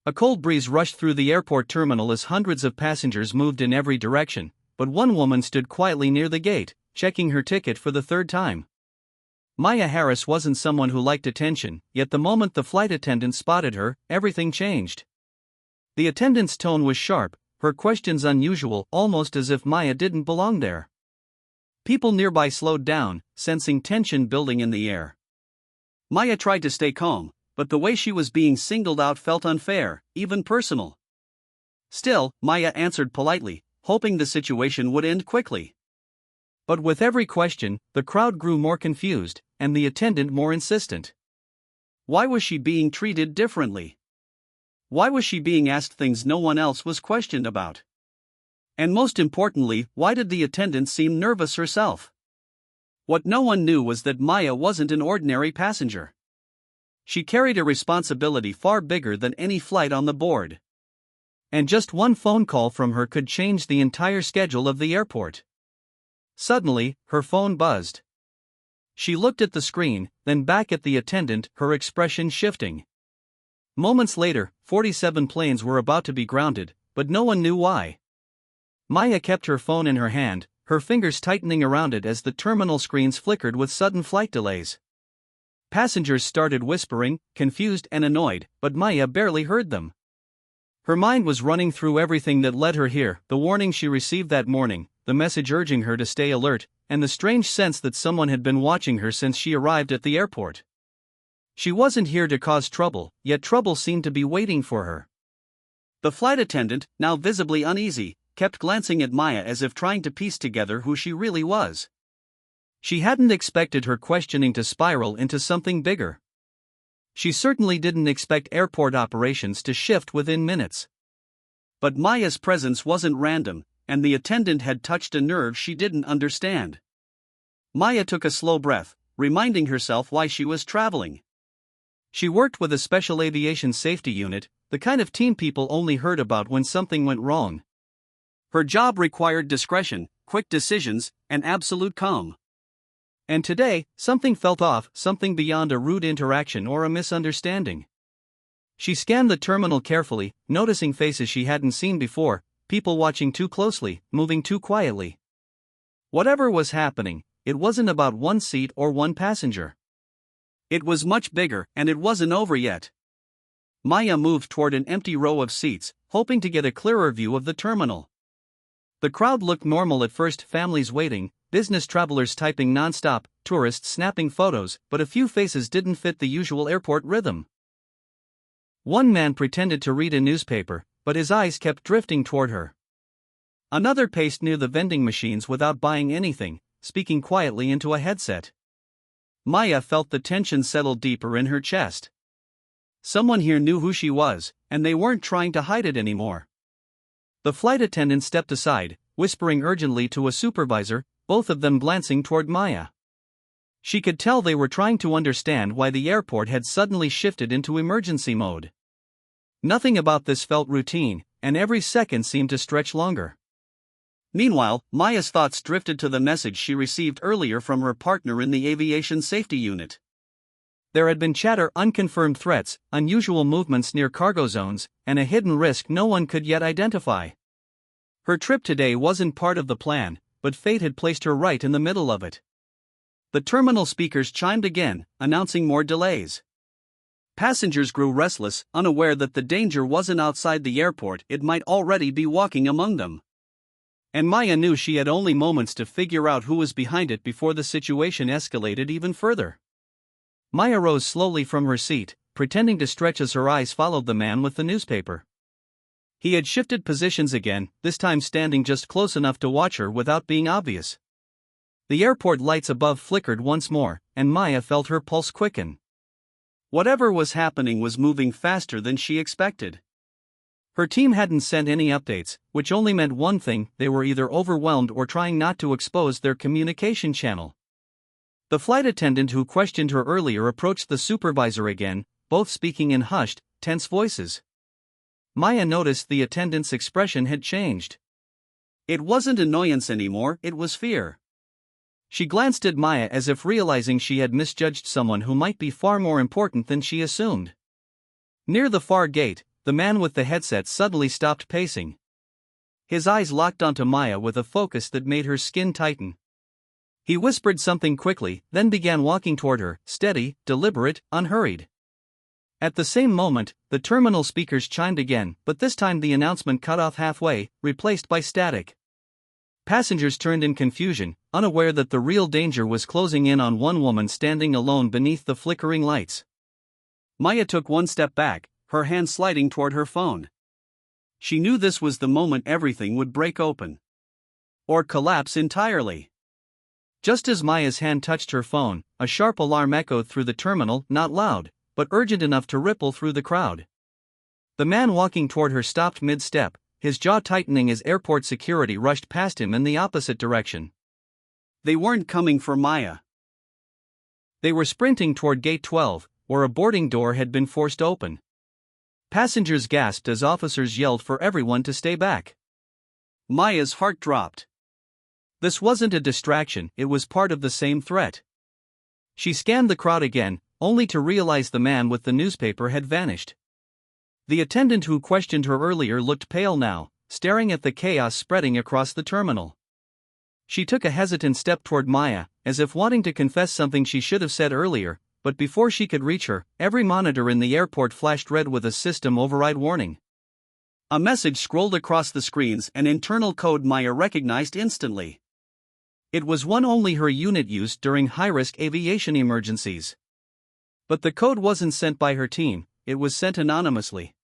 A cold breeze rushed through the airport terminal as hundreds of passengers moved in every direction, but one woman stood quietly near the gate, checking her ticket for the third time. Maya Harris wasn't someone who liked attention, yet the moment the flight attendant spotted her, everything changed. The attendant's tone was sharp, her questions unusual, almost as if Maya didn't belong there. People nearby slowed down, sensing tension building in the air. Maya tried to stay calm, but the way she was being singled out felt unfair, even personal. Still, Maya answered politely, hoping the situation would end quickly. But with every question, the crowd grew more confused, and the attendant more insistent. Why was she being treated differently? Why was she being asked things no one else was questioned about? And most importantly, why did the attendant seem nervous herself? What no one knew was that Maya wasn't an ordinary passenger. She carried a responsibility far bigger than any flight on the board. And just one phone call from her could change the entire schedule of the airport. Suddenly, her phone buzzed. She looked at the screen, then back at the attendant, her expression shifting. Moments later, 47 planes were about to be grounded, but no one knew why. Maya kept her phone in her hand, her fingers tightening around it as the terminal screens flickered with sudden flight delays. Passengers started whispering, confused and annoyed, but Maya barely heard them. Her mind was running through everything that led her here, the warning she received that morning, the message urging her to stay alert, and the strange sense that someone had been watching her since she arrived at the airport. She wasn't here to cause trouble, yet trouble seemed to be waiting for her. The flight attendant, now visibly uneasy, kept glancing at Maya as if trying to piece together who she really was. She hadn't expected her questioning to spiral into something bigger. She certainly didn't expect airport operations to shift within minutes. But Maya's presence wasn't random, and the attendant had touched a nerve she didn't understand. Maya took a slow breath, reminding herself why she was traveling. She worked with a special aviation safety unit, the kind of team people only heard about when something went wrong. Her job required discretion, quick decisions, and absolute calm. And today, something felt off, something beyond a rude interaction or a misunderstanding. She scanned the terminal carefully, noticing faces she hadn't seen before, people watching too closely, moving too quietly. Whatever was happening, it wasn't about one seat or one passenger. It was much bigger, and it wasn't over yet. Maya moved toward an empty row of seats, hoping to get a clearer view of the terminal. The crowd looked normal at first, families waiting, business travelers typing non-stop, tourists snapping photos, but a few faces didn't fit the usual airport rhythm. One man pretended to read a newspaper, but his eyes kept drifting toward her. Another paced near the vending machines without buying anything, speaking quietly into a headset. Maya felt the tension settle deeper in her chest. Someone here knew who she was, and they weren't trying to hide it anymore. The flight attendant stepped aside, whispering urgently to a supervisor, both of them glancing toward Maya. She could tell they were trying to understand why the airport had suddenly shifted into emergency mode. Nothing about this felt routine, and every second seemed to stretch longer. Meanwhile, Maya's thoughts drifted to the message she received earlier from her partner in the aviation safety unit. There had been chatter, unconfirmed threats, unusual movements near cargo zones, and a hidden risk no one could yet identify. Her trip today wasn't part of the plan, but fate had placed her right in the middle of it. The terminal speakers chimed again, announcing more delays. Passengers grew restless, unaware that the danger wasn't outside the airport, it might already be walking among them. And Maya knew she had only moments to figure out who was behind it before the situation escalated even further. Maya rose slowly from her seat, pretending to stretch as her eyes followed the man with the newspaper. He had shifted positions again, this time standing just close enough to watch her without being obvious. The airport lights above flickered once more, and Maya felt her pulse quicken. Whatever was happening was moving faster than she expected. Her team hadn't sent any updates, which only meant one thing: they were either overwhelmed or trying not to expose their communication channel. The flight attendant who questioned her earlier approached the supervisor again, both speaking in hushed, tense voices. Maya noticed the attendant's expression had changed. It wasn't annoyance anymore, it was fear. She glanced at Maya as if realizing she had misjudged someone who might be far more important than she assumed. Near the far gate, the man with the headset suddenly stopped pacing. His eyes locked onto Maya with a focus that made her skin tighten. He whispered something quickly, then began walking toward her, steady, deliberate, unhurried. At the same moment, the terminal speakers chimed again, but this time the announcement cut off halfway, replaced by static. Passengers turned in confusion, unaware that the real danger was closing in on one woman standing alone beneath the flickering lights. Maya took one step back, her hand sliding toward her phone. She knew this was the moment everything would break open. Or collapse entirely. Just as Maya's hand touched her phone, a sharp alarm echoed through the terminal, not loud, but urgent enough to ripple through the crowd. The man walking toward her stopped mid-step, his jaw tightening as airport security rushed past him in the opposite direction. They weren't coming for Maya. They were sprinting toward Gate 12, where a boarding door had been forced open. Passengers gasped as officers yelled for everyone to stay back. Maya's heart dropped. This wasn't a distraction, it was part of the same threat. She scanned the crowd again, only to realize the man with the newspaper had vanished. The attendant who questioned her earlier looked pale now, staring at the chaos spreading across the terminal. She took a hesitant step toward Maya, as if wanting to confess something she should have said earlier, but before she could reach her, every monitor in the airport flashed red with a system override warning. A message scrolled across the screens, an internal code Maya recognized instantly. It was one only her unit used during high-risk aviation emergencies. But the code wasn't sent by her team, it was sent anonymously.